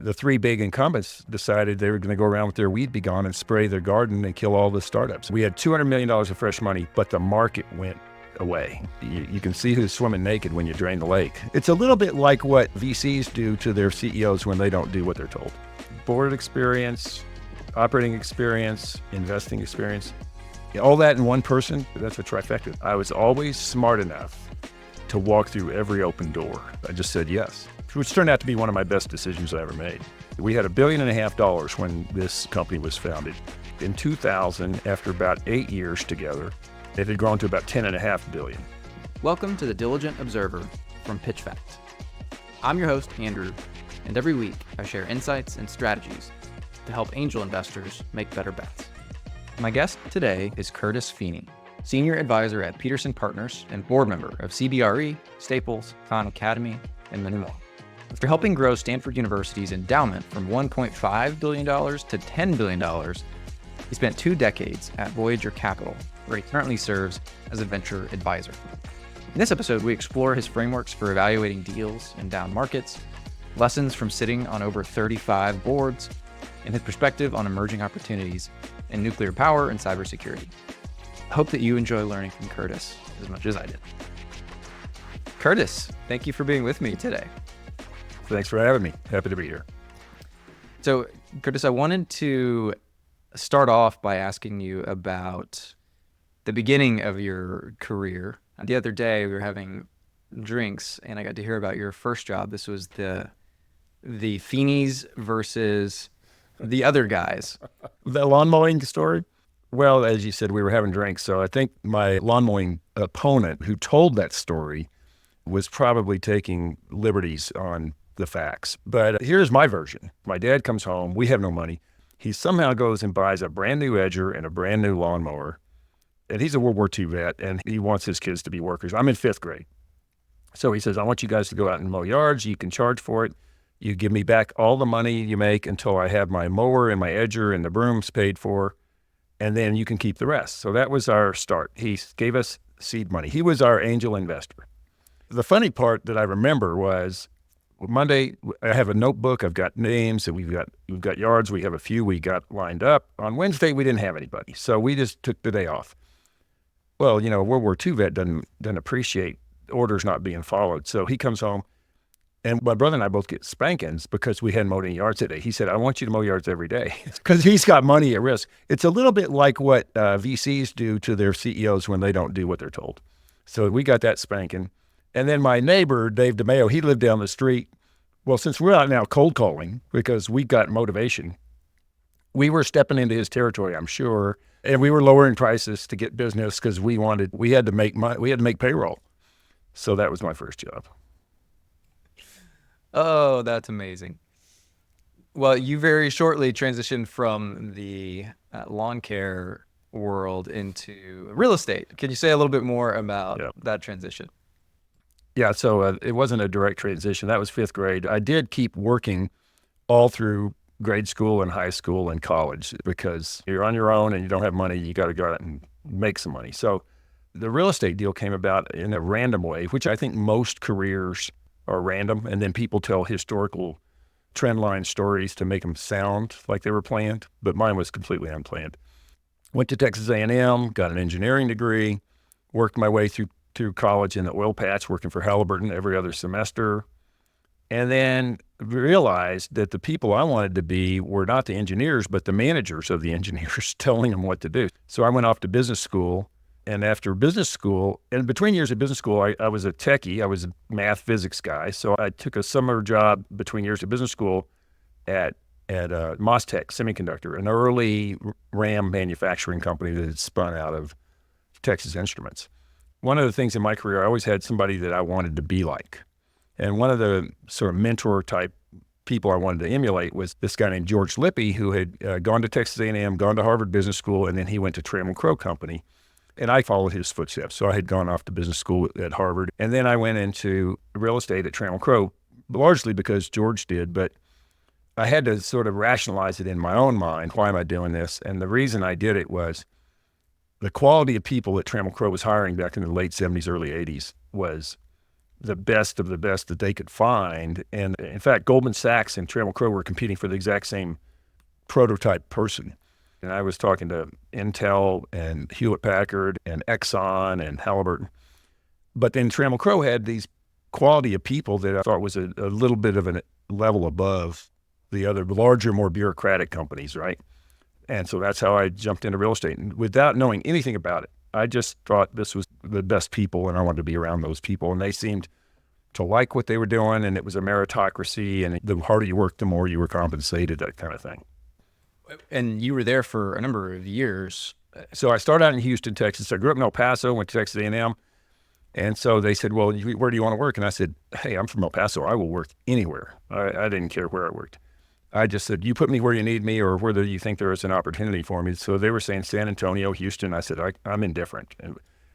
The three big incumbents decided they were going to go around with their weed be gone and spray their garden and kill all the startups. We had $200 million of fresh money, but the market went away. You can see who's swimming naked when you drain the lake. It's a little bit like what VCs do to their CEOs when they don't do what they're told. Board experience, operating experience, investing experience, all that in one person, that's a trifecta. I was always smart enough to walk through every open door. I just said yes, which turned out to be one of my best decisions I ever made. We had $1.5 billion when this company was founded. In 2000, after about 8 years together, it had grown to about $10.5 billion. Welcome to the Diligent Observer from PitchFact. I'm your host, Andrew, and every week I share insights and strategies to help angel investors make better bets. My guest today is Curtis Feeny, Senior Advisor at Peterson Partners and board member of CBRE, Staples, Khan Academy, and many more. After helping grow Stanford University's endowment from $1.5 billion to $10 billion, he spent 2 decades at Voyager Capital, where he currently serves as a venture advisor. In this episode, we explore his frameworks for evaluating deals in down markets, lessons from sitting on over 35 boards, and his perspective on emerging opportunities in nuclear power and cybersecurity. I hope that you enjoy learning from Curtis as much as I did. Curtis, thank you for being with me today. Thanks for having me. Happy to be here. So, Curtis, I wanted to start off by asking you about the beginning of your career. The other day, we were having drinks, and I got to hear about your first job. This was the Feenys versus the other guys. The lawn mowing story? Well, as you said, we were having drinks, so I think my lawn mowing opponent who told that story was probably taking liberties on the facts. But here's my version. My dad comes home. We have no money. He somehow goes and buys a brand new edger and a brand new lawnmower. And he's a World War II vet, and he wants his kids to be workers. I'm in 5th grade. So he says, I want you guys to go out and mow yards. You can charge for it. You give me back all the money you make until I have my mower and my edger and the brooms paid for, and then you can keep the rest. So that was our start. He gave us seed money. He was our angel investor. The funny part that I remember was Monday, I have a notebook. I've got names, and we've got yards. We have a few we got lined up. On Wednesday, we didn't have anybody, so we just took the day off. Well, you know, a World War II vet doesn't appreciate orders not being followed. So he comes home, and my brother and I both get spankings because we hadn't mowed any yards that day. He said, I want you to mow yards every day because he's got money at risk. It's a little bit like what VCs do to their CEOs when they don't do what they're told. So we got that spanking. And then my neighbor, Dave DeMayo, he lived down the street. Well, since we're out now cold calling because we got motivation, we were stepping into his territory, I'm sure. And we were lowering prices to get business because we had to make money, we had to make payroll. So that was my first job. Oh, that's amazing. Well, you very shortly transitioned from the lawn care world into real estate. Can you say a little bit more about that transition? Yeah, so it wasn't a direct transition. That was 5th grade. I did keep working all through grade school and high school and college because you're on your own and you don't have money. You got to go out and make some money. So the real estate deal came about in a random way, which I think most careers are random. And then people tell historical trend line stories to make them sound like they were planned. But mine was completely unplanned. Went to Texas A&M, got an engineering degree, worked my way through college in the oil patch, working for Halliburton every other semester. And then realized that the people I wanted to be were not the engineers, but the managers of the engineers telling them what to do. So I went off to business school. And after business school, and between years of business school, I was a techie. I was a math physics guy. So I took a summer job between years of business school at MasTec Semiconductor, an early RAM manufacturing company that had spun out of Texas Instruments. One of the things in my career, I always had somebody that I wanted to be like. And one of the sort of mentor type people I wanted to emulate was this guy named George Lippy, who had gone to Texas A&M, gone to Harvard Business School, and then he went to Trammell Crow Company. And I followed his footsteps. So I had gone off to business school at Harvard. And then I went into real estate at Trammell Crow, largely because George did. But I had to sort of rationalize it in my own mind. Why am I doing this? And the reason I did it was the quality of people that Trammell Crow was hiring back in the late 70s, early 80s was the best of the best that they could find. And in fact, Goldman Sachs and Trammell Crow were competing for the exact same prototype person. And I was talking to Intel and Hewlett Packard and Exxon and Halliburton. But then Trammell Crow had these quality of people that I thought was a little bit of a level above the other larger, more bureaucratic companies, right? And so that's how I jumped into real estate. And without knowing anything about it, I just thought this was the best people and I wanted to be around those people. And they seemed to like what they were doing, and it was a meritocracy, and the harder you worked, the more you were compensated, that kind of thing. And you were there for a number of years. So I started out in Houston, Texas. I grew up in El Paso, went to Texas A&M. And so they said, well, where do you want to work? And I said, hey, I'm from El Paso. I will work anywhere. I didn't care where I worked. I just said, you put me where you need me or whether you think there is an opportunity for me. So they were saying San Antonio, Houston. I said, I'm indifferent,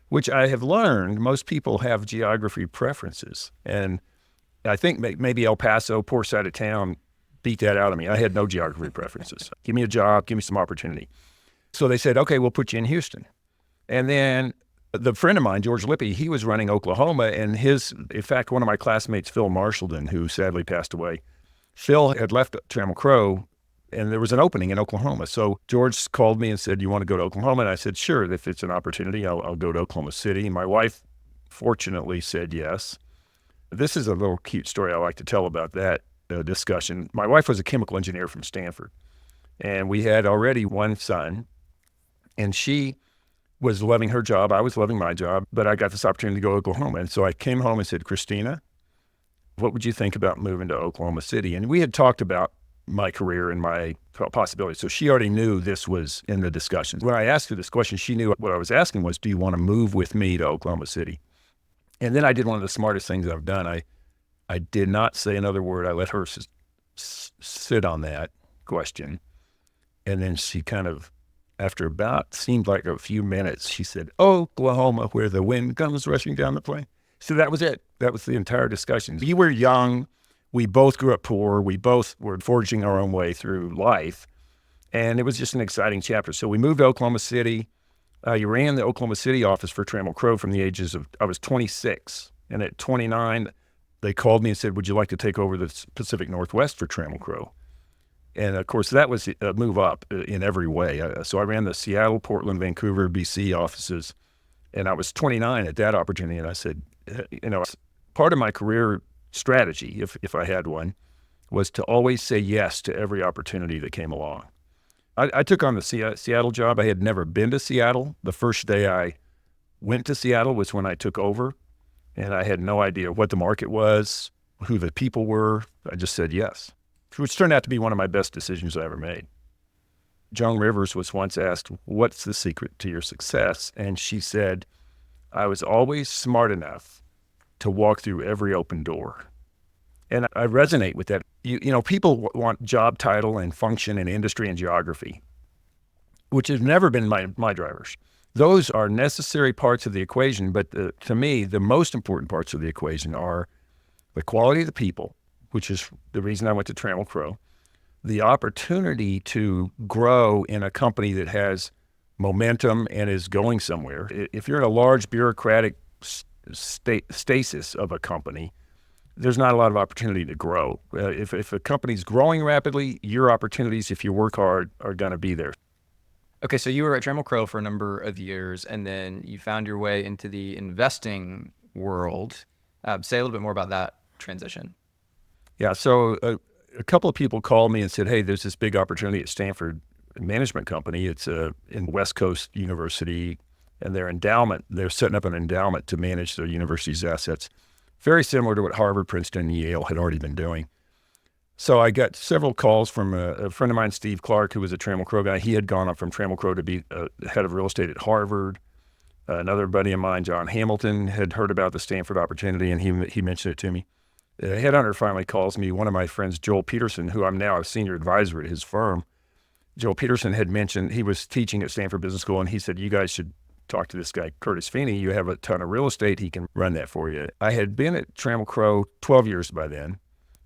which I have learned most people have geography preferences. And I think maybe El Paso, poor side of town, beat that out of me. I had no geography preferences. Give me a job, give me some opportunity. So they said, okay, we'll put you in Houston. And then the friend of mine, George Lippy, he was running Oklahoma, and in fact, one of my classmates, Phil Marshallton, who sadly passed away, Phil had left Trammell Crow, and there was an opening in Oklahoma. So George called me and said, you want to go to Oklahoma? And I said, sure, if it's an opportunity, I'll go to Oklahoma City. My wife, fortunately, said yes. This is a little cute story I like to tell about that discussion. My wife was a chemical engineer from Stanford, and we had already one son, and she was loving her job. I was loving my job, but I got this opportunity to go to Oklahoma. And so I came home and said, Christina, what would you think about moving to Oklahoma City? And we had talked about my career and my possibilities. So she already knew this was in the discussions. When I asked her this question, she knew what I was asking was, do you want to move with me to Oklahoma City? And then I did one of the smartest things I've done. I did not say another word. I let her sit on that question. And then she kind of, after seemed like a few minutes, she said, Oklahoma, where the wind comes rushing down the plain. So that was it. That was the entire discussion. We were young. We both grew up poor. We both were forging our own way through life. And it was just an exciting chapter. So we moved to Oklahoma City. I ran the Oklahoma City office for Trammell Crow from the ages of, I was 26. And at 29, they called me and said, would you like to take over the Pacific Northwest for Trammell Crow? And of course, that was a move up in every way. So I ran the Seattle, Portland, Vancouver, BC offices. And I was 29 at that opportunity. And I said, part of my career strategy, if I had one, was to always say yes to every opportunity that came along. I took on the Seattle job. I had never been to Seattle. The first day I went to Seattle was when I took over, and I had no idea what the market was, who the people were. I just said yes, which turned out to be one of my best decisions I ever made. Joan Rivers was once asked, what's the secret to your success? And she said, I was always smart enough to walk through every open door. And I resonate with that. People want job title and function and industry and geography, which has never been my drivers. Those are necessary parts of the equation, but to me, the most important parts of the equation are the quality of the people, which is the reason I went to Trammell Crow, the opportunity to grow in a company that has momentum and is going somewhere. If you're in a large bureaucratic stasis of a company, there's not a lot of opportunity to grow. If a company's growing rapidly, your opportunities, if you work hard, are going to be there. Okay, so you were at Trammell Crow for a number of years, and then you found your way into the investing world. Say a little bit more about that transition. Yeah, so a couple of people called me and said, hey, there's this big opportunity at Stanford Management Company. It's in West Coast University, and their endowment, they're setting up an endowment to manage their university's assets, very similar to what Harvard, Princeton, and Yale had already been doing. So I got several calls from a friend of mine, Steve Clark, who was a Trammell Crow guy. He had gone up from Trammell Crow to be head of real estate at Harvard. Another buddy of mine, John Hamilton, had heard about the Stanford opportunity, and he mentioned it to me. A headhunter finally calls me. One of my friends, Joel Peterson, who I'm now a senior advisor at his firm, Joel Peterson had mentioned he was teaching at Stanford Business School, and he said, you guys should talk to this guy, Curtis Feeny. You have a ton of real estate. He can run that for you. I had been at Trammell Crow 12 years by then,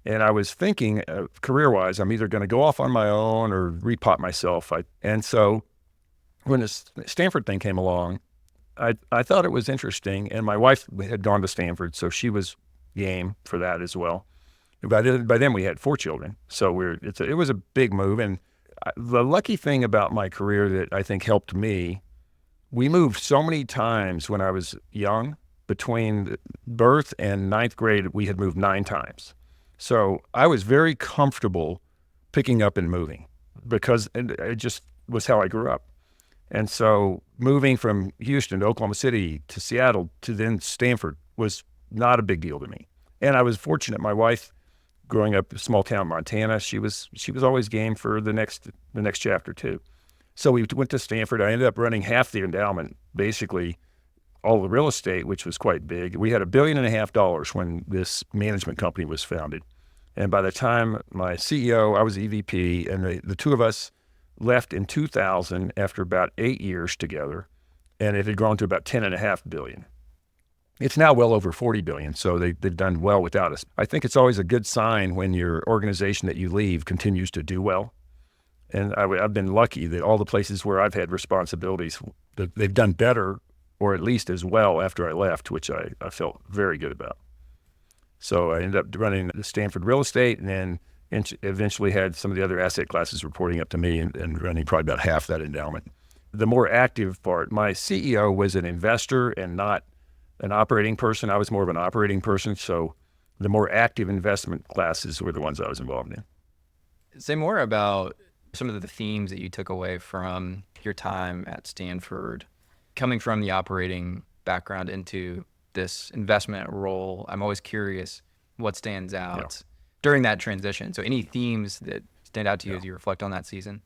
and I was thinking career-wise, I'm either going to go off on my own or repot myself. And so when the Stanford thing came along, I thought it was interesting, and my wife had gone to Stanford, so she was game for that as well. By then we had 4 children, so it was a big move. And the lucky thing about my career that I think helped me, we moved so many times when I was young. Between birth and ninth grade, we had moved 9 times. So I was very comfortable picking up and moving because it just was how I grew up. And so moving from Houston to Oklahoma City to Seattle to then Stanford was not a big deal to me. And I was fortunate. My wife, growing up in small town Montana, she was always game for the next chapter too. So we went to Stanford. I ended up running half the endowment, basically all the real estate, which was quite big. We had $1.5 billion when this management company was founded. And by the time my CEO, I was EVP, and the two of us left in 2000 after about 8 years together, and it had grown to about $10.5 billion. It's now well over $40 billion, so they've done well without us. I think it's always a good sign when your organization that you leave continues to do well. And I've been lucky that all the places where I've had responsibilities, they've done better or at least as well after I left, which I felt very good about. So I ended up running the Stanford real estate, and then eventually had some of the other asset classes reporting up to me and running probably about half that endowment. The more active part, my CEO was an investor and not an operating person. I was more of an operating person. So the more active investment classes were the ones I was involved in. Say more about some of the themes that you took away from your time at Stanford, coming from the operating background into this investment role. I'm always curious what stands out during that transition. So any themes that stand out to you as you reflect on that season?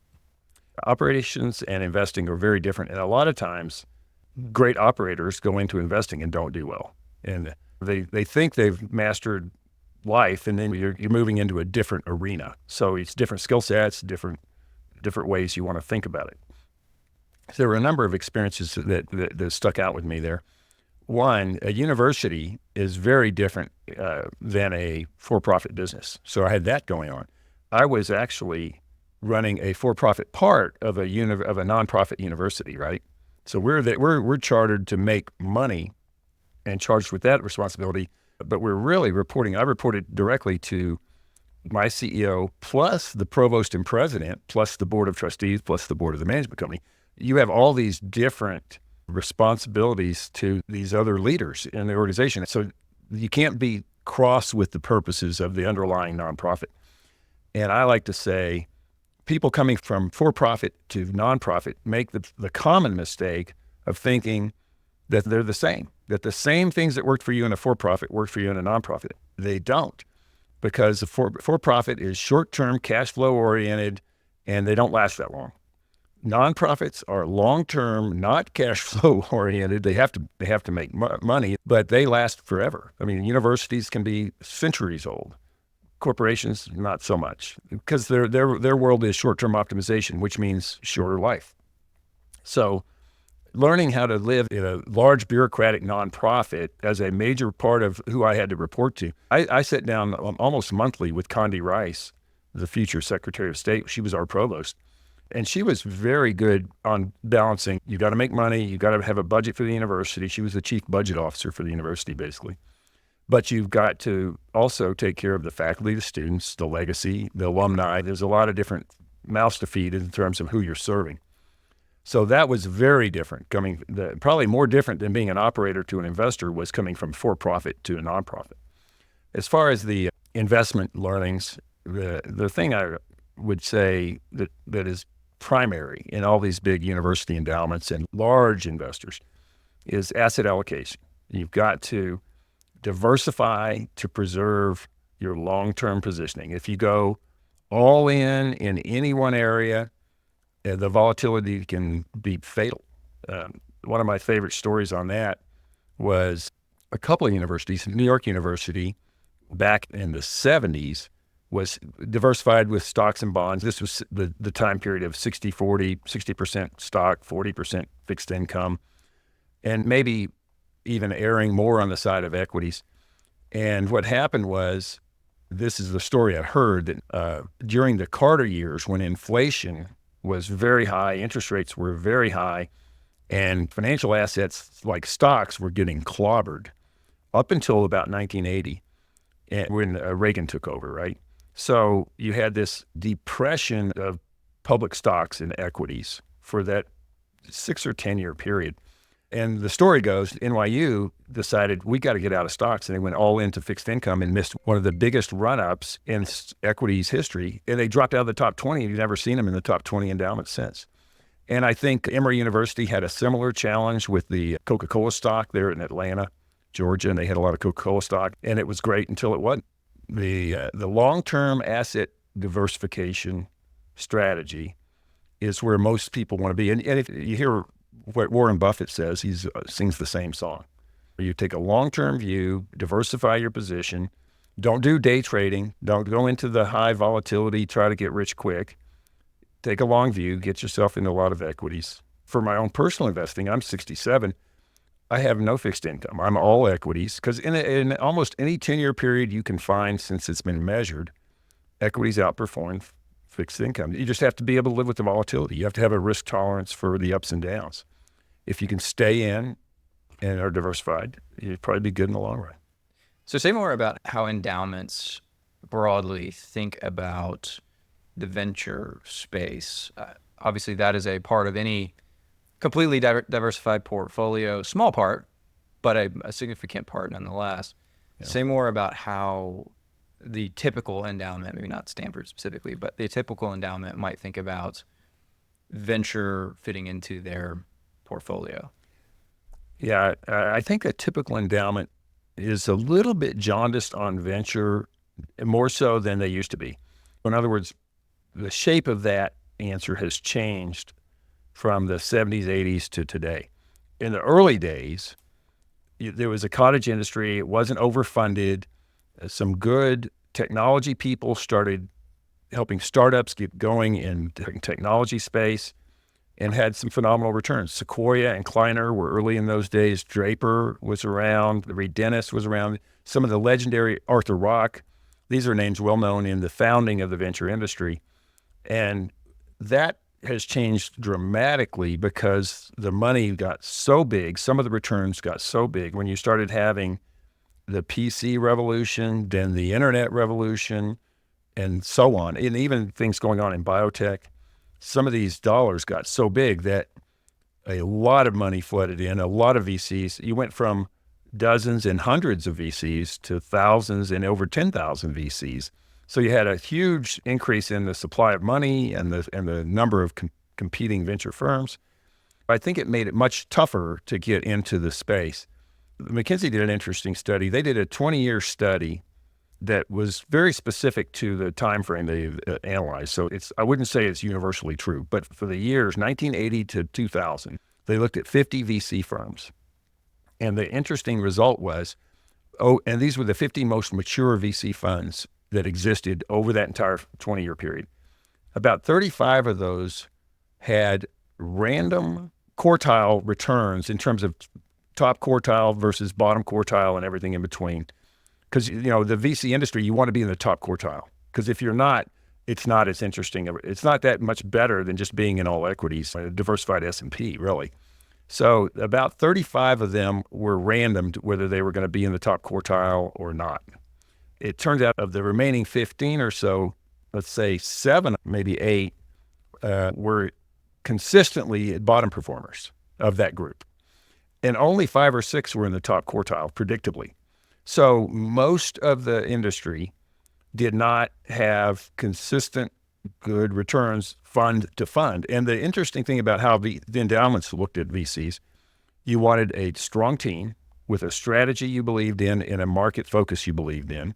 Operations and investing are very different. And a lot of times, great operators go into investing and don't do well. And they think they've mastered life, and then you're moving into a different arena. So it's different skill sets, different ways you want to think about it. So there were a number of experiences that stuck out with me there. One, a university is very different than a for-profit business. So I had that going on. I was actually running a for-profit part of a nonprofit university, right? So we're chartered to make money and charged with that responsibility, but we're really reporting. I reported directly to my CEO, plus the provost and president, plus the board of trustees, plus the board of the management company. You have all these different responsibilities to these other leaders in the organization. So you can't be cross with the purposes of the underlying nonprofit. And I like to say, people coming from for-profit to nonprofit make the common mistake of thinking that they're the same, that the same things that worked for you in a for-profit work for you in a nonprofit. They don't, because the for-profit is short-term, cash flow oriented, and they don't last that long. Nonprofits are long-term, not cash flow oriented. They have to make money, but they last forever. I mean, universities can be centuries old. Corporations, not so much, because their world is short-term optimization, which means shorter life. So learning how to live in a large bureaucratic nonprofit as a major part of who I had to report to. I sat down almost monthly with Condi Rice, the future Secretary of State. She was our provost. And she was very good on balancing. You got to make money. You got to have a budget for the university. She was the chief budget officer for the university, basically. But you've got to also take care of the faculty, the students, the legacy, the alumni. There's a lot of different mouths to feed in terms of who you're serving. So that was very different. Probably more different than being an operator to an investor was coming from for-profit to a nonprofit. As far as the investment learnings, the thing I would say that is primary in all these big university endowments and large investors is asset allocation. You've got to diversify to preserve your long-term positioning. If you go all in any one area, the volatility can be fatal. One of my favorite stories on that was a couple of universities. New York University, back in the 70s, was diversified with stocks and bonds. This was the time period of 60-40, 60% stock, 40% fixed income, and maybe even erring more on the side of equities. And what happened was, this is the story I heard, that during the Carter years, when inflation was very high, interest rates were very high, and financial assets like stocks were getting clobbered up until about 1980. and when Reagan took over, right? So you had this depression of public stocks and equities for that 6 or 10 year period. And the story goes, NYU decided we got to get out of stocks, and they went all into fixed income and missed one of the biggest run-ups in equities history. And they dropped out of the top 20, and you've never seen them in the top 20 endowments since. And I think Emory University had a similar challenge with the Coca-Cola stock there in Atlanta, Georgia, and they had a lot of Coca-Cola stock, and it was great until it wasn't. The long-term asset diversification strategy is where most people want to be. And if you hear what Warren Buffett says, he sings the same song. You take a long-term view, diversify your position, don't do day trading, don't go into the high volatility, try to get rich quick. Take a long view, get yourself into a lot of equities. For my own personal investing, I'm 67. I have no fixed income. I'm all equities because in almost any 10-year period you can find since it's been measured, equities outperform fixed income. You just have to be able to live with the volatility. You have to have a risk tolerance for the ups and downs. If you can stay in and are diversified, you'd probably be good in the long run. So say more about how endowments broadly think about the venture space. Obviously, that is a part of any completely diversified portfolio, small part, but a significant part nonetheless. Yeah. Say more about how the typical endowment, maybe not Stanford specifically, but the typical endowment might think about venture fitting into their portfolio. Yeah, I think a typical endowment is a little bit jaundiced on venture, more so than they used to be. In other words, the shape of that answer has changed from the 70s, 80s to today. In the early days, there was a cottage industry. It wasn't overfunded. Some good technology people started helping startups get going in the technology space and had some phenomenal returns. Sequoia and Kleiner were early in those days. Draper was around. Reed Dennis was around. Some of the legendary Arthur Rock. These are names well known in the founding of the venture industry. And that has changed dramatically because the money got so big. Some of the returns got so big when you started having the PC revolution, then the internet revolution, and so on. And even things going on in biotech. Some of these dollars got so big that a lot of money flooded in, a lot of VCs. You went from dozens and hundreds of VCs to thousands and over 10,000 VCs. So you had a huge increase in the supply of money and the number of competing venture firms. I think it made it much tougher to get into the space. McKinsey did an interesting study. They did a 20-year study that was very specific to the time frame they analyzed. So I wouldn't say it's universally true, but for the years 1980 to 2000, they looked at 50 VC firms. And the interesting result was, and these were the 50 most mature VC funds that existed over that entire 20-year period. About 35 of those had random quartile returns in terms of top quartile versus bottom quartile and everything in between. Because, the VC industry, you want to be in the top quartile. Because if you're not, it's not as interesting. It's not that much better than just being in all equities, a diversified S&P, really. So about 35 of them were randomed whether they were going to be in the top quartile or not. It turns out of the remaining 15 or so, let's say 7, maybe 8, were consistently bottom performers of that group. And only 5 or 6 were in the top quartile, predictably. So most of the industry did not have consistent good returns fund to fund. And the interesting thing about how the endowments looked at VCs, you wanted a strong team with a strategy you believed in and a market focus you believed in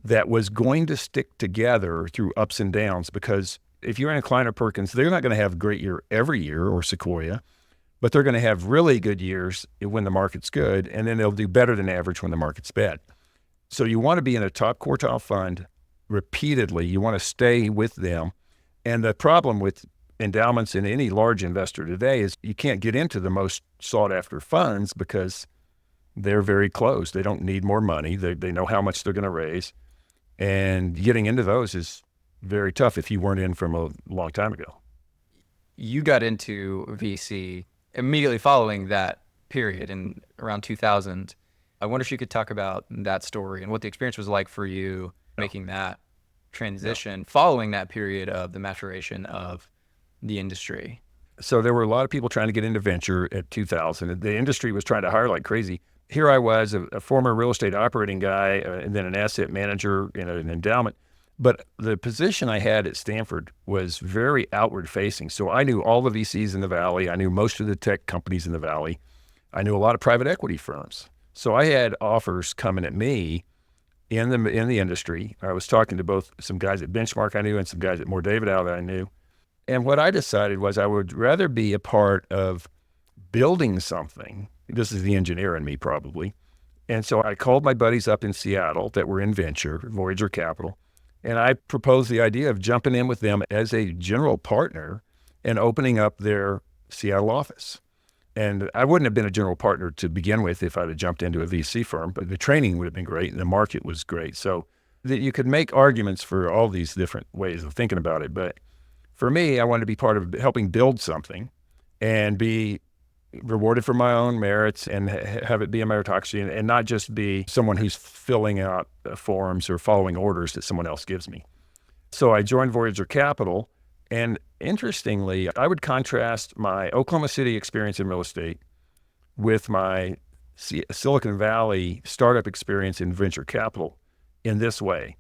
that was going to stick together through ups and downs. Because if you're in a Kleiner Perkins, they're not going to have a great year every year, or Sequoia, but they're going to have really good years when the market's good, and then they'll do better than average when the market's bad. So you want to be in a top quartile fund repeatedly. You want to stay with them. And the problem with endowments and any large investor today is you can't get into the most sought after funds because they're very closed. They don't need more money. They know how much they're going to raise. And getting into those is very tough if you weren't in from a long time ago. You got into VC immediately following that period in around 2000. I wonder if you could talk about that story and what the experience was like for you Yeah. making that Yeah. transition following that period of the maturation of the industry. So there were a lot of people trying to get into venture at 2000. The industry was trying to hire like crazy. Here I was, a former real estate operating guy, and then an asset manager in an endowment. But the position I had at Stanford was very outward facing. So I knew all the VCs in the Valley. I knew most of the tech companies in the Valley. I knew a lot of private equity firms. So I had offers coming at me in the industry. I was talking to both some guys at Benchmark I knew and some guys at Moore David that I knew. And what I decided was I would rather be a part of building something. This is the engineer in me, probably. And so I called my buddies up in Seattle that were in venture, Voyager Capital, and I proposed the idea of jumping in with them as a general partner and opening up their Seattle office. And I wouldn't have been a general partner to begin with if I'd have jumped into a VC firm, but the training would have been great and the market was great. So that you could make arguments for all these different ways of thinking about it. But for me, I wanted to be part of helping build something and be rewarded for my own merits and have it be a meritocracy and not just be someone who's filling out forms or following orders that someone else gives me. So I joined Voyager Capital. And interestingly, I would contrast my Oklahoma City experience in real estate with my Silicon Valley startup experience in venture capital in this way.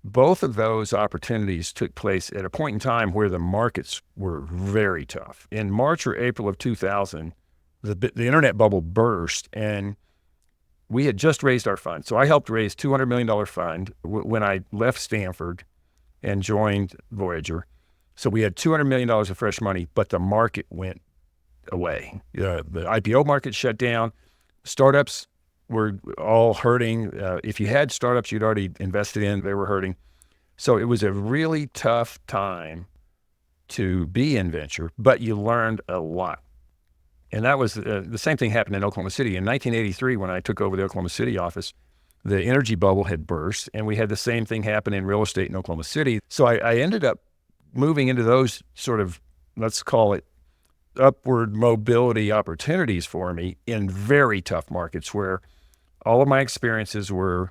Both of those opportunities took place at a point in time where the markets were very tough. In March or April of 2000, the internet bubble burst, and we had just raised our fund. So I helped raise $200 million fund when I left Stanford and joined Voyager. So we had $200 million of fresh money, but the market went away. The IPO market shut down. Startups were all hurting. If you had startups you'd already invested in, they were hurting. So it was a really tough time to be in venture, but you learned a lot. And that was the same thing happened in Oklahoma City. In 1983, when I took over the Oklahoma City office, the energy bubble had burst, and we had the same thing happen in real estate in Oklahoma City. So I ended up moving into those sort of, let's call it, upward mobility opportunities for me in very tough markets where all of my experiences were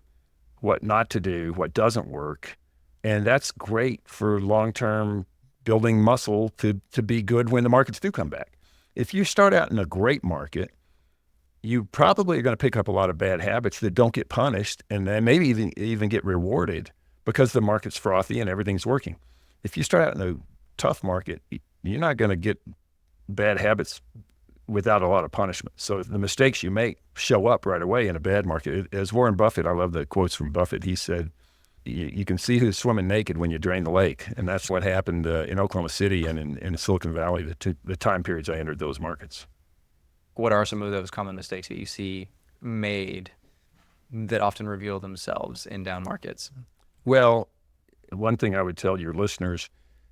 what not to do, what doesn't work. And that's great for long-term building muscle to be good when the markets do come back. If you start out in a great market, you probably are going to pick up a lot of bad habits that don't get punished and then maybe even get rewarded because the market's frothy and everything's working. If you start out in a tough market, you're not going to get bad habits without a lot of punishment. So the mistakes you make show up right away in a bad market. As Warren Buffett, I love the quotes from Buffett. He said, you can see who's swimming naked when you drain the lake. And that's what happened in Oklahoma City and in Silicon Valley, the time periods I entered those markets. What are some of those common mistakes that you see made that often reveal themselves in down markets? Well, one thing I would tell your listeners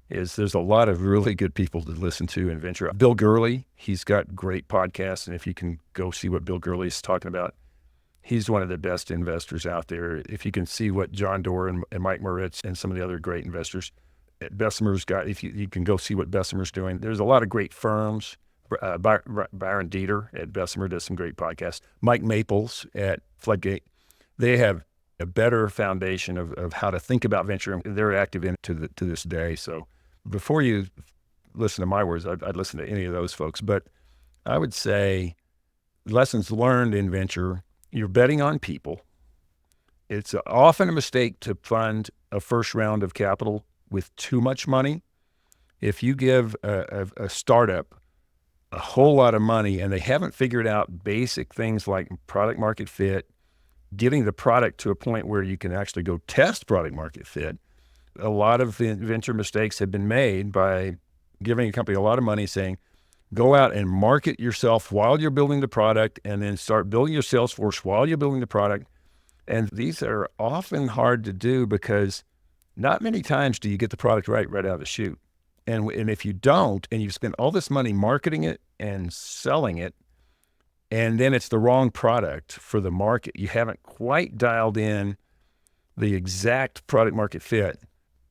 is there's a lot of really good people to listen to in venture. Bill Gurley, he's got great podcasts, and if you can go see what Bill Gurley is talking about, he's one of the best investors out there. If you can see what John Doerr and Mike Moritz and some of the other great investors at Bessemer's got, if you can go see what Bessemer's doing. There's a lot of great firms. Byron Dieter at Bessemer does some great podcasts. Mike Maples at Floodgate. They have a better foundation of how to think about venture, and they're active in it to this day. So before you listen to my words, I'd listen to any of those folks. But I would say lessons learned in venture, you're betting on people. It's often a mistake to fund a first round of capital with too much money. If you give a startup a whole lot of money and they haven't figured out basic things like product market fit, getting the product to a point where you can actually go test product market fit, a lot of venture mistakes have been made by giving a company a lot of money saying, go out and market yourself while you're building the product and then start building your sales force while you're building the product. And these are often hard to do because not many times do you get the product right out of the chute. And if you don't, and you spend all this money marketing it and selling it, and then it's the wrong product for the market, you haven't quite dialed in the exact product market fit,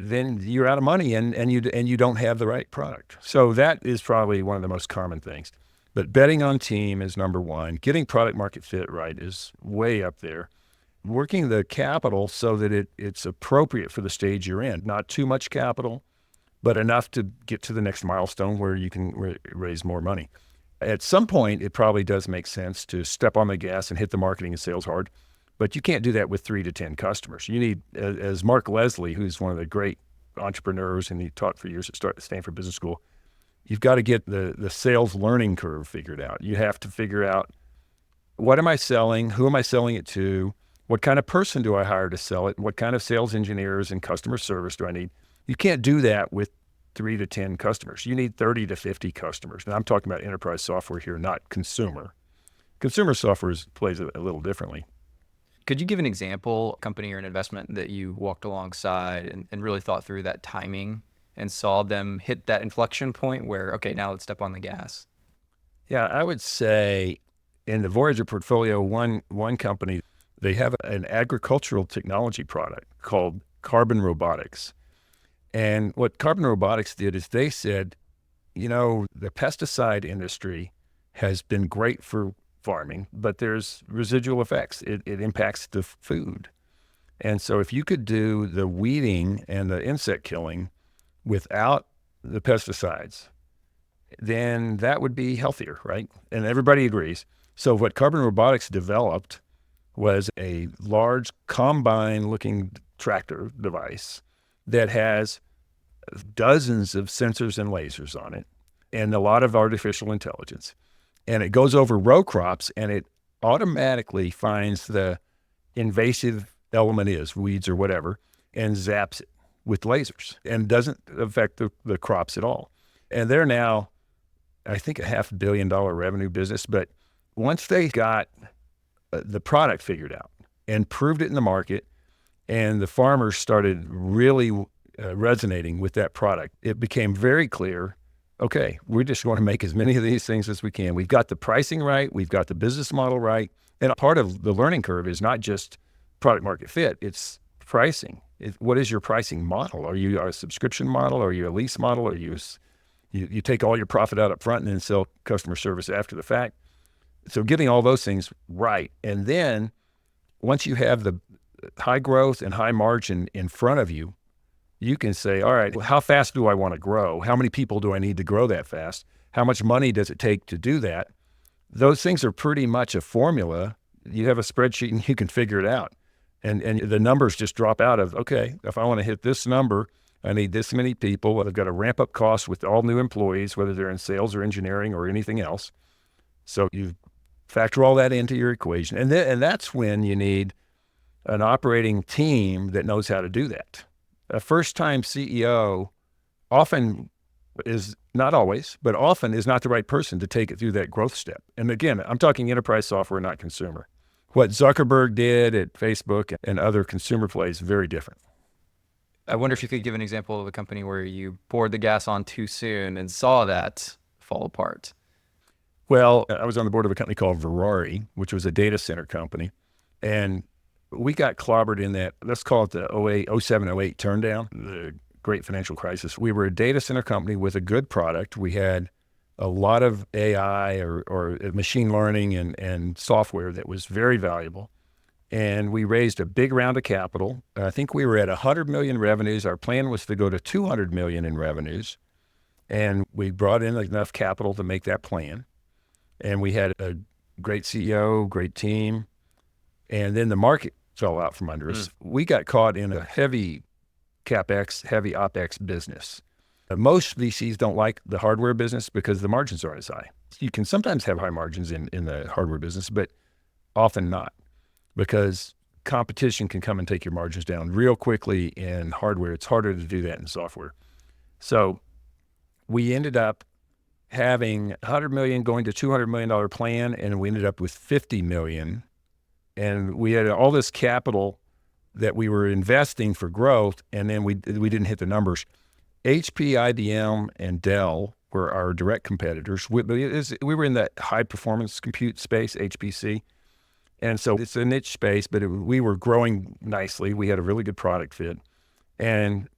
then you're out of money and you don't have the right product. So that is probably one of the most common things. But betting on team is number one. Getting product market fit right is way up there. Working the capital so that it's appropriate for the stage you're in. Not too much capital, but enough to get to the next milestone where you can raise more money. At some point, it probably does make sense to step on the gas and hit the marketing and sales hard, but you can't do that with 3 to 10 customers. You need, as Mark Leslie, who's one of the great entrepreneurs and he taught for years at Stanford Business School, you've got to get the sales learning curve figured out. You have to figure out, what am I selling? Who am I selling it to? What kind of person do I hire to sell it? What kind of sales engineers and customer service do I need? You can't do that with 3 to 10 customers. You need 30 to 50 customers. Now I'm talking about enterprise software here, not consumer. Consumer software plays a little differently. Could you give an example, a company or an investment that you walked alongside and really thought through that timing and saw them hit that inflection point where, okay, now let's step on the gas? Yeah, I would say in the Voyager portfolio, one company, they have an agricultural technology product called Carbon Robotics. And what Carbon Robotics did is they said, the pesticide industry has been great for farming, but there's residual effects. It impacts the food. And so if you could do the weeding and the insect killing without the pesticides, then that would be healthier, right? And everybody agrees. So what Carbon Robotics developed was a large combine-looking tractor device that has dozens of sensors and lasers on it and a lot of artificial intelligence. And it goes over row crops and it automatically finds the invasive element is, weeds or whatever, and zaps it with lasers and doesn't affect the crops at all. And they're now, I think, a $500 million revenue business. But once they got the product figured out and proved it in the market, and the farmers started really resonating with that product, it became very clear, okay, we're just going to make as many of these things as we can. We've got the pricing right. We've got the business model right. And part of the learning curve is not just product market fit, it's pricing. What is your pricing model? Are you a subscription model? Are you a lease model? Are you take all your profit out up front and then sell customer service after the fact? So getting all those things right. And then once you have the high growth and high margin in front of you, you can say, all right, well, how fast do I want to grow? How many people do I need to grow that fast? How much money does it take to do that? Those things are pretty much a formula. You have a spreadsheet and you can figure it out. And the numbers just drop out of, okay, if I want to hit this number, I need this many people. I've got to ramp up costs with all new employees, whether they're in sales or engineering or anything else. So you factor all that into your equation. And that's when you need an operating team that knows how to do that. A first-time CEO often is, not always, but often is not the right person to take it through that growth step. And again, I'm talking enterprise software, not consumer. What Zuckerberg did at Facebook and other consumer plays, very different. I wonder if you could give an example of a company where you poured the gas on too soon and saw that fall apart. Well, I was on the board of a company called Verari, which was a data center company. And we got clobbered in that, let's call it the 07, 08 turndown, the great financial crisis. We were a data center company with a good product. We had a lot of AI or machine learning and software that was very valuable. And we raised a big round of capital. I think we were at 100 million revenues. Our plan was to go to 200 million in revenues. And we brought in enough capital to make that plan. And we had a great CEO, great team. And then the market fell out from under us. We got caught in a heavy CapEx, heavy OpEx business. Most VCs don't like the hardware business because the margins aren't as high. You can sometimes have high margins in the hardware business, but often not, because competition can come and take your margins down real quickly in hardware. It's harder to do that in software. So we ended up having 100 million going to $200 million plan, and we ended up with 50 million. And we had all this capital that we were investing for growth, and then we didn't hit the numbers. HP, IBM, and Dell were our direct competitors. We were in that high performance compute space, HPC. And so it's a niche space, but we were growing nicely. We had a really good product fit. And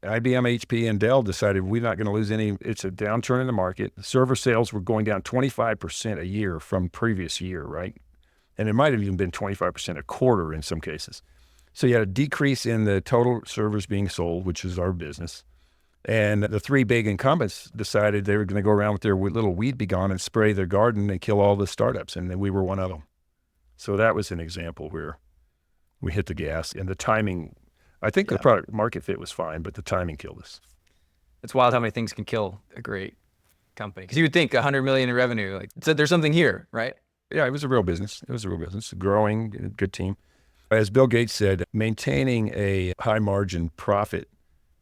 IBM, HP, and Dell decided we're not going to lose any. It's a downturn in the market. Server sales were going down 25% a year from previous year, right? And it might have even been 25% a quarter in some cases. So you had a decrease in the total servers being sold, which is our business. And the three big incumbents decided they were going to go around with their little weed begone and spray their garden and kill all the startups. And then we were one of them. So that was an example where we hit the gas, and the timing, I think the product market fit was fine, but the timing killed us. It's wild how many things can kill a great company. Because you would think $100 million in revenue, like, so there's something here, right? Yeah, it was a real business. It was a real business, growing, good team. As Bill Gates said, maintaining a high margin profit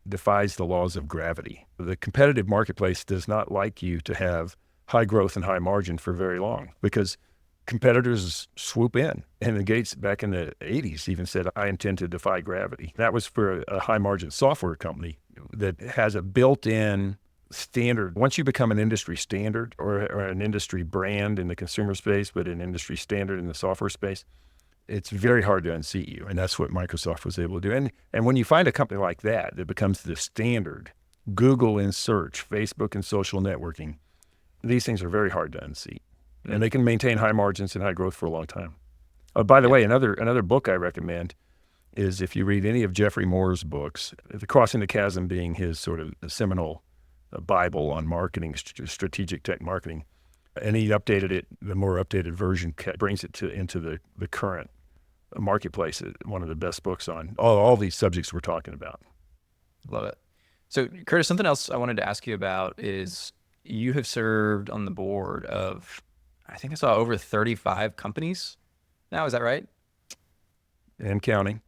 defies the laws of gravity. The competitive marketplace does not like you to have high growth and high margin for very long, because competitors swoop in. And Gates back in the 80s even said, I intend to defy gravity. That was for a high margin software company that has a built-in standard. Once you become an industry standard or an industry brand in the consumer space, but an industry standard in the software space, it's very hard to unseat you. And that's what Microsoft was able to do. And when you find a company like that becomes the standard, Google in search, Facebook in social networking, these things are very hard to unseat. And they can maintain high margins and high growth for a long time. By the way, another book I recommend is, if you read any of Jeffrey Moore's books, The Crossing the Chasm being his sort of seminal Bible on marketing, strategic tech marketing. And he updated it, the more updated version brings it into the current marketplace. One of the best books on all these subjects we're talking about. Love it. So Curtis, something else I wanted to ask you about is you have served on the board of, I think I saw over 35 companies now. Is that right? And counting.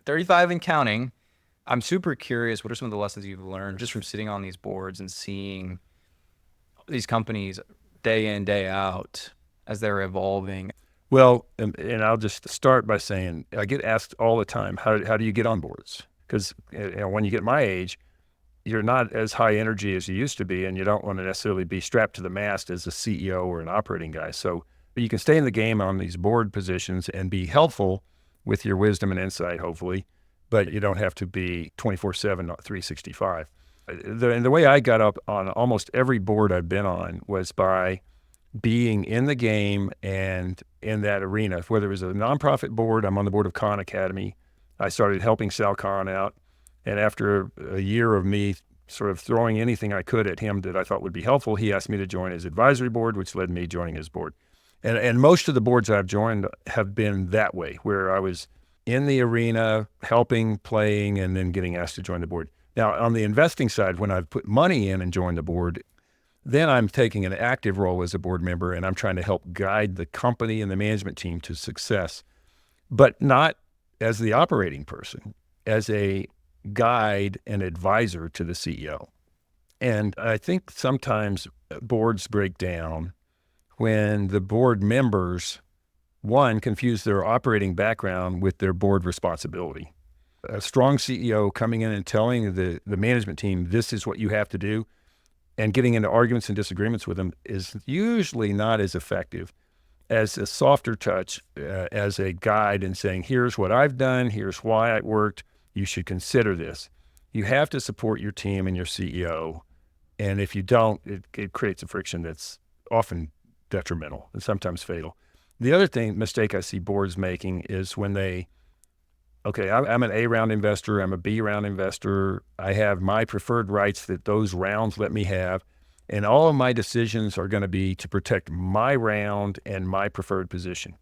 35 and counting. I'm super curious, what are some of the lessons you've learned just from sitting on these boards and seeing these companies day in, day out as they're evolving? Well, and I'll just start by saying, I get asked all the time, how do you get on boards? Because when you get my age, you're not as high energy as you used to be, and you don't want to necessarily be strapped to the mast as a CEO or an operating guy. So you can stay in the game on these board positions and be helpful with your wisdom and insight, hopefully, but you don't have to be 24/7, 365. And the way I got up on almost every board I've been on was by being in the game and in that arena. Whether it was a nonprofit board, I'm on the board of Khan Academy. I started helping Sal Khan out. And after a year of me sort of throwing anything I could at him that I thought would be helpful, he asked me to join his advisory board, which led me joining his board. And most of the boards I've joined have been that way, where I was in the arena, helping, playing, and then getting asked to join the board. Now, on the investing side, when I've put money in and joined the board, then I'm taking an active role as a board member, and I'm trying to help guide the company and the management team to success, but not as the operating person, as a guide and advisor to the CEO. And I think sometimes boards break down when the board members, one, confuse their operating background with their board responsibility. A strong CEO coming in and telling the management team, this is what you have to do, and getting into arguments and disagreements with them is usually not as effective as a softer touch, as a guide and saying, here's what I've done, here's why it worked, you should consider this. You have to support your team and your CEO. And if you don't, it creates a friction that's often detrimental and sometimes fatal. The other mistake I see boards making is when I'm an A round investor, I'm a B round investor, I have my preferred rights that those rounds let me have, and all of my decisions are going to be to protect my round and my preferred position.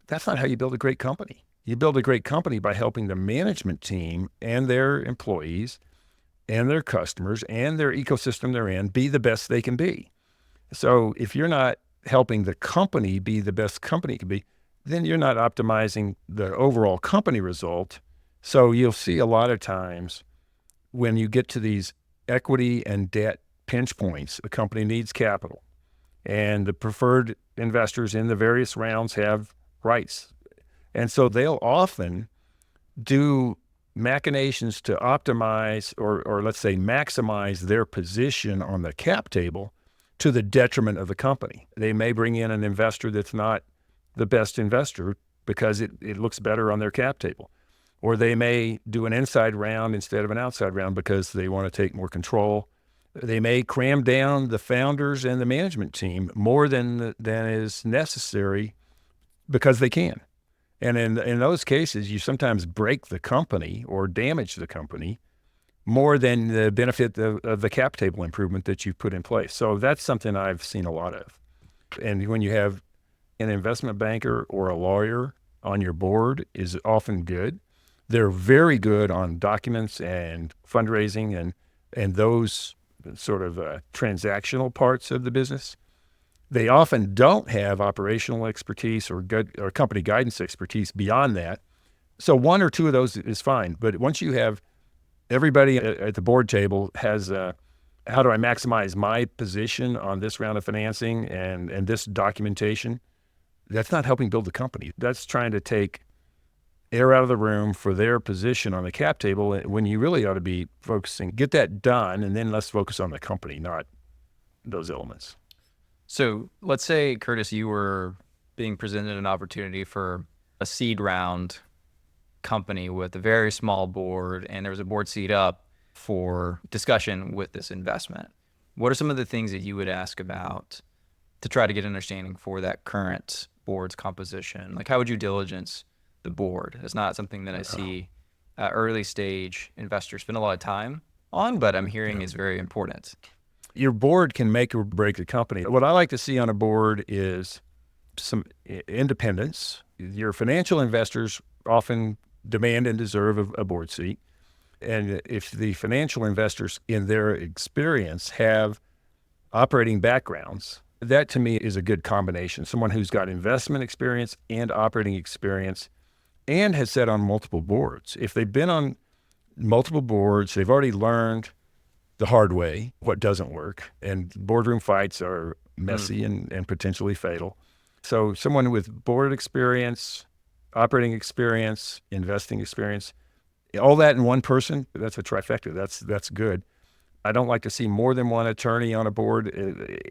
That's not how you build a great company. You build a great company by helping the management team and their employees and their customers and their ecosystem they're in be the best they can be. So if you're not helping the company be the best company it can be, then you're not optimizing the overall company result. So you'll see a lot of times when you get to these equity and debt pinch points, the company needs capital, and the preferred investors in the various rounds have rights. And so they'll often do machinations to optimize or let's say maximize their position on the cap table to the detriment of the company. They may bring in an investor that's not the best investor because it looks better on their cap table. or they may do an inside round instead of an outside round because they want to take more control. They may cram down the founders and the management team more than is necessary because they can. And in those cases, you sometimes break the company or damage the company more than the benefit of the cap table improvement that you've put in place. So that's something I've seen a lot of. And when you have an investment banker or a lawyer on your board is often good. They're very good on documents and fundraising and those sort of transactional parts of the business. They often don't have operational expertise or company guidance expertise beyond that. So one or two of those is fine. But once you have everybody at the board table has how do I maximize my position on this round of financing and this documentation, that's not helping build the company. That's trying to take air out of the room for their position on the cap table when you really ought to be focusing, get that done, and then let's focus on the company, not those elements. So let's say, Curtis, you were being presented an opportunity for a seed round company with a very small board, and there was a board seat up for discussion with this investment. What are some of the things that you would ask about to try to get an understanding for that current board's composition? Like, how would you diligence the board? It's not something that I see early stage investors spend a lot of time on, but I'm hearing is very important. Your board can make or break the company. What I like to see on a board is some independence. Your financial investors often demand and deserve a board seat. And if the financial investors in their experience have operating backgrounds, that to me is a good combination. Someone who's got investment experience and operating experience and has sat on multiple boards. If they've been on multiple boards, they've already learned the hard way what doesn't work. And boardroom fights are messy and potentially fatal. So someone with board experience, operating experience, investing experience, all that in one person, that's a trifecta. That's good. I don't like to see more than one attorney on a board.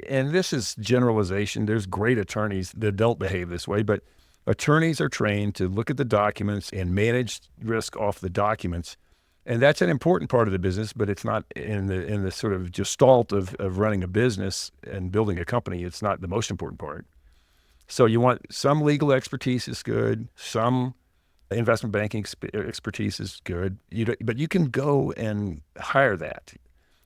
And this is generalization. There's great attorneys that don't behave this way, but attorneys are trained to look at the documents and manage risk off the documents. And that's an important part of the business, but it's not in the sort of gestalt of running a business and building a company. It's not the most important part. So you want some legal expertise is good. Some investment banking expertise is good. But you can go and hire that.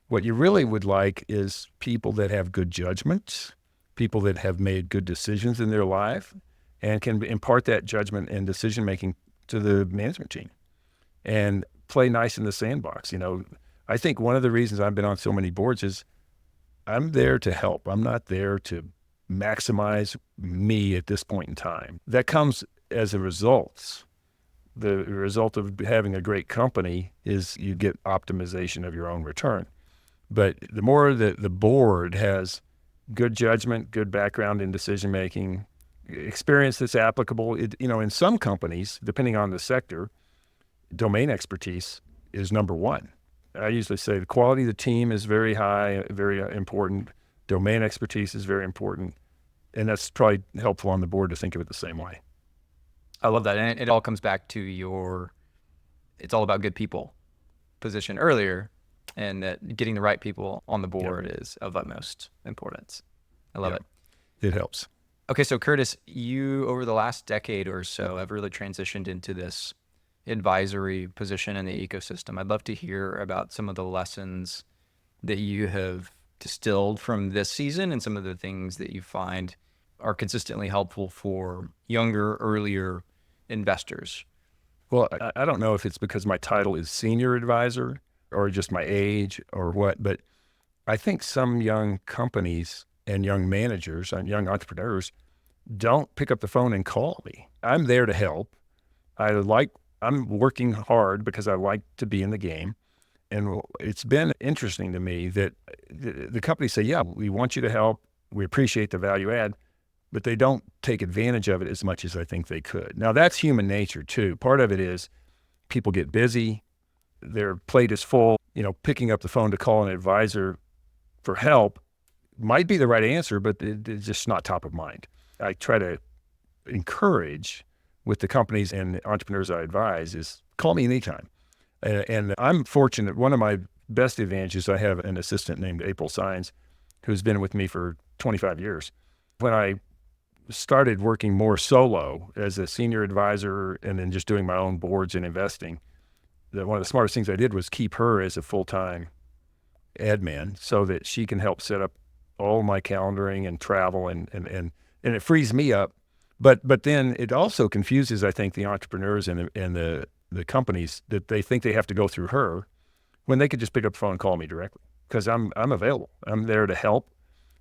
What you really would like is people that have good judgment, people that have made good decisions in their life, and can impart that judgment and decision making to the management team and play nice in the sandbox. I think one of the reasons I've been on so many boards is I'm there to help. I'm not there to maximize me at this point in time. That comes as a result. The result of having a great company is you get optimization of your own return. But the more that the board has good judgment, good background in decision-making, experience that's applicable, in some companies, depending on the sector, domain expertise is number one. I usually say the quality of the team is very high, very important. Domain expertise is very important. And that's probably helpful on the board to think of it the same way. I love that. And it all comes back to it's all about good people position earlier, and that getting the right people on the board is of utmost importance. I love it. It helps. Okay, so Curtis, you over the last decade or so have really transitioned into this advisory position in the ecosystem. I'd love to hear about some of the lessons that you have distilled from this season and some of the things that you find are consistently helpful for younger, earlier investors. Well, I don't know if it's because my title is senior advisor or just my age or what, but I think some young companies and young managers and young entrepreneurs don't pick up the phone and call me. I'm there to help. I'm working hard because I like to be in the game. And it's been interesting to me that the companies say, yeah, we want you to help. We appreciate the value add, but they don't take advantage of it as much as I think they could. Now, that's human nature too. Part of it is people get busy. Their plate is full. Picking up the phone to call an advisor for help might be the right answer, but it's just not top of mind. I try to encourage with the companies and entrepreneurs I advise is call me anytime. And I'm fortunate. One of my best advantages, I have an assistant named April Sines, who's been with me for 25 years. When I started working more solo as a senior advisor and then just doing my own boards and investing, one of the smartest things I did was keep her as a full-time admin so that she can help set up all my calendaring and travel and it frees me up. But then it also confuses, I think, the entrepreneurs and the companies that they think they have to go through her when they could just pick up the phone and call me directly because I'm available. I'm there to help.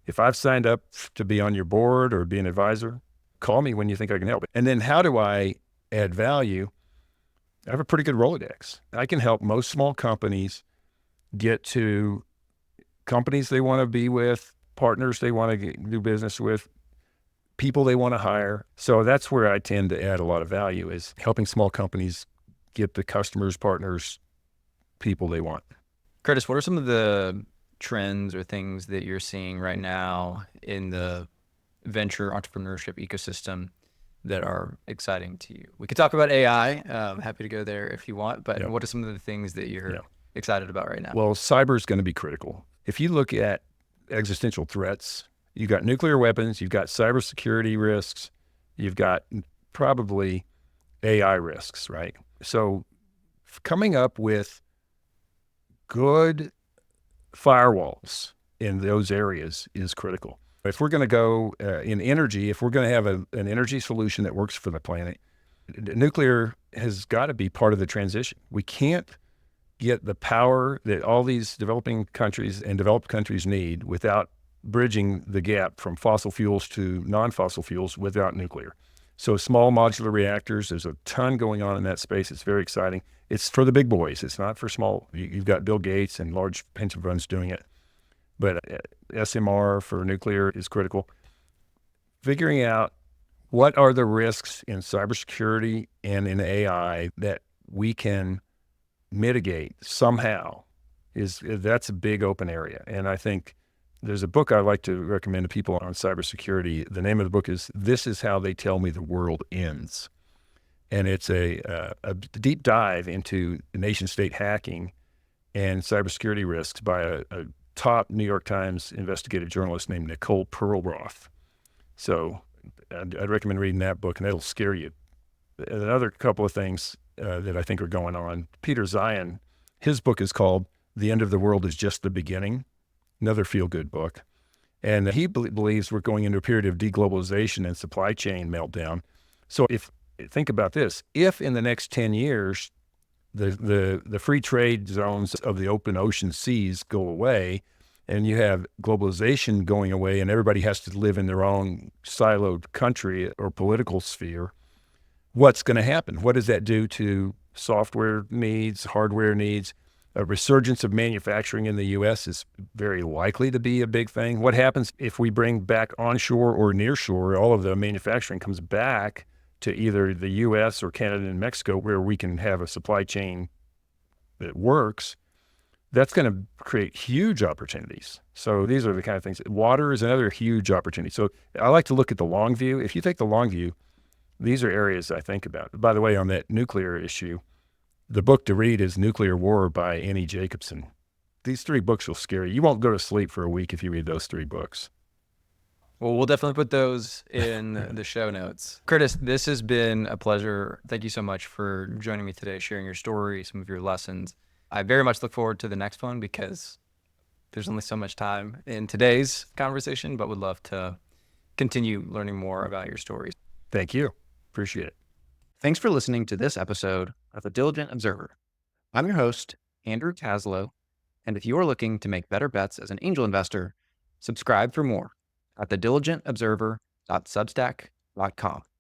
If I've signed up to be on your board or be an advisor, call me when you think I can help. And then how do I add value? I have a pretty good Rolodex. I can help most small companies get to companies they want to be with, partners they want to do business with, people they want to hire. So that's where I tend to add a lot of value is helping small companies get the customers, partners, people they want. Curtis, what are some of the trends or things that you're seeing right now in the venture entrepreneurship ecosystem that are exciting to you? We could talk about AI. Happy to go there if you want, but what are some of the things that you're excited about right now? Well, cyber is going to be critical. If you look at existential threats, you've got nuclear weapons, you've got cybersecurity risks, you've got probably AI risks, right? So coming up with good firewalls in those areas is critical. If we're going to go in energy, if we're going to have an energy solution that works for the planet, nuclear has got to be part of the transition. We can't get the power that all these developing countries and developed countries need without bridging the gap from fossil fuels to non-fossil fuels without nuclear. So small modular reactors, there's a ton going on in that space. It's very exciting. It's for the big boys. It's not for small. You've got Bill Gates and large pension funds doing it. But SMR for nuclear is critical. Figuring out what are the risks in cybersecurity and in AI that we can mitigate somehow that's a big open area. And I think there's a book I like to recommend to people on cybersecurity. The name of the book is This Is How They Tell Me the World Ends. And it's a deep dive into nation-state hacking and cybersecurity risks by a top New York Times investigative journalist named Nicole Perlroth. So I'd recommend reading that book, and it'll scare you. Another couple of things that I think are going on. Peter Zion, his book is called The End of the World is Just the Beginning, another feel-good book. And he believes we're going into a period of deglobalization and supply chain meltdown. So think about this, if in the next 10 years, the free trade zones of the open ocean seas go away, and you have globalization going away, and everybody has to live in their own siloed country or political sphere, what's going to happen? What does that do to software needs, hardware needs? A resurgence of manufacturing in the U.S. is very likely to be a big thing. What happens if we bring back onshore or nearshore, all of the manufacturing comes back to either the U.S. or Canada and Mexico, where we can have a supply chain that works? That's going to create huge opportunities. So these are the kind of things. Water is another huge opportunity. So I like to look at the long view. If you take the long view, these are areas I think about. By the way, on that nuclear issue, the book to read is Nuclear War by Annie Jacobson. These 3 books will scare you. You won't go to sleep for a week if you read those 3 books. Well, we'll definitely put those in the show notes. Curtis, this has been a pleasure. Thank you so much for joining me today, sharing your story, some of your lessons. I very much look forward to the next one because there's only so much time in today's conversation, but would love to continue learning more about your stories. Thank you. Appreciate it. Thanks for listening to this episode of The Diligent Observer. I'm your host, Andrew Taslow, and if you are looking to make better bets as an angel investor, subscribe for more at thediligentobserver.substack.com.